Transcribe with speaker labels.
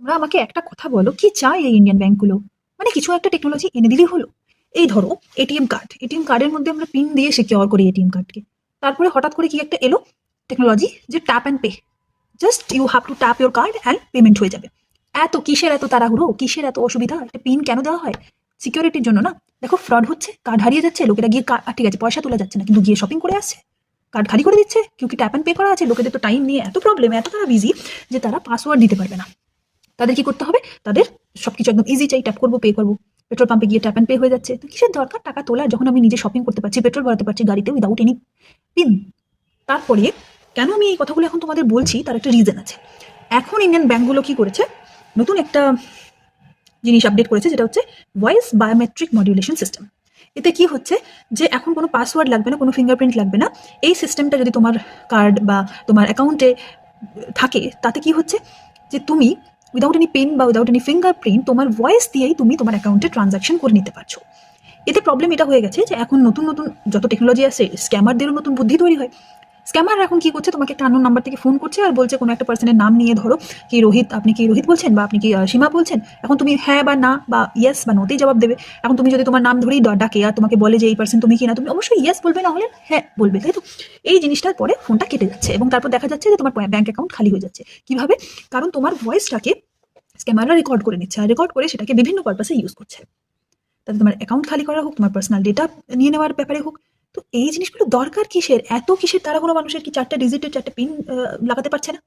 Speaker 1: তোমরা আমাকে একটা কথা বলো, কি চাই এই ইন্ডিয়ান ব্যাংকগুলো? মানে কিছু একটা টেকনোলজি এনে দিলেই হলো। এই ধরো এটিএম কার্ডের মধ্যে আমরা পিন দিয়ে সিকিউর করি এটিএম কার্ডকে। তারপরে হঠাৎ করে কি একটা এলো টেকনোলজি, যে tap and pay. Just you have to tap your card and payment হয়ে যাবে। কিসের এত তাড়াহুড়ো, কিসের এত অসুবিধা? একটা পিন কেন দেওয়া হয়? সিকিউরিটির জন্য না। দেখো ফ্রড হচ্ছে, কার্ড হারিয়ে যাচ্ছে, লোকেরা গিয়ে ঠিক আছে পয়সা তোলা যাচ্ছে না, কিন্তু গিয়ে শপিং করে আসছে, কার্ড খালি করে দিচ্ছে। কেউ কি ট্যাপ অ্যান্ড পে করা আছে? লোকেদের তো টাইম নিয়ে এত প্রবলেম, এত তারা বিজি যে তারা পাসওয়ার্ড দিতে পারবে না। তাদের কি করতে হবে? তাদের সবকিছু একদম ইজি চাই, ট্যাপ করবো, পে করবো। পেট্রোল পাম্পে গিয়ে ট্যাপ অ্যান্ড পে হয়ে যাচ্ছে। তো কিসের দরকার টাকা তোলার, যখন আমি নিজে শপিং করতে পারছি, পেট্রোল ভরাতে পারছি গাড়িতে উইদাউট এনি পিন? তারপরে কেন আমি এই কথাগুলো এখন তোমাদের বলছি, তার একটা রিজন আছে। এখন ইন্ডিয়ান ব্যাংকগুলো কি করেছে, নতুন একটা জিনিস আপডেট করেছে, যেটা হচ্ছে ভয়েস বায়োমেট্রিক মডিউলেশন সিস্টেম। এতে কি হচ্ছে, যে এখন কোনো পাসওয়ার্ড লাগবে না, কোনো ফিঙ্গারপ্রিন্ট লাগবে না। এই সিস্টেমটা যদি তোমার কার্ড বা তোমার অ্যাকাউন্টে থাকে, তাতে কি হচ্ছে, যে তুমি উইদাউট এনি পিন বা উইদাউট এনি ফিঙ্গারপ্রিন্ট তোমার ভয়েস দিয়েই তুমি তোমার অ্যাকাউন্টে ট্রানজাকশন করে নিতে পারছো। এতে প্রবলেম এটা হয়ে গেছে যে এখন নতুন নতুন যত টেকনোলজি আছে, স্ক্যামারদেরও নতুন বুদ্ধি তৈরি হয়। স্ক্যামার এখন কি করছে, তোমাকে একটা আননোন নাম্বার থেকে ফোন করছে আর বলছে কোনো একটা পার্সনের নাম নিয়ে, ধরো কি রোহিত, আপনি কি রোহিত বলছেন, বা আপনি কি সীমা বলছেন। এখন তুমি হ্যাঁ বা না বা ইয়েস বা নোতেই জবাব দেবে। এখন তুমি যদি তোমার নাম ধরেই ডাকে আর তোমাকে বলে যে এই পার্সন তুমি কি না, তুমি অবশ্যই ইয়েস বলবে, না হলে হ্যাঁ বলবে, তাই তো? এই জিনিসটার পরে ফোনটা কেটে যাচ্ছে এবং তারপর দেখা যাচ্ছে যে তোমার ব্যাংক অ্যাকাউন্ট খালি হয়ে যাচ্ছে। কিভাবে? কারণ তোমার ভয়েসটাকে স্ক্যামাররা রেকর্ড করে নিচ্ছে, আর রেকর্ড করে সেটাকে বিভিন্ন পারপাসে ইউজ করছে। তাতে তোমার অ্যাকাউন্ট খালি করা হোক, তোমার পার্সোনাল ডেটা নিয়ে নেওয়ার ব্যাপারে হোক। তো এই জিনিসগুলো দরকার কিসের? এত কিসের তারা? কোনো মানুষের কি 4টা ডিজিটের 4টা পিন লাগাতে পারছে না?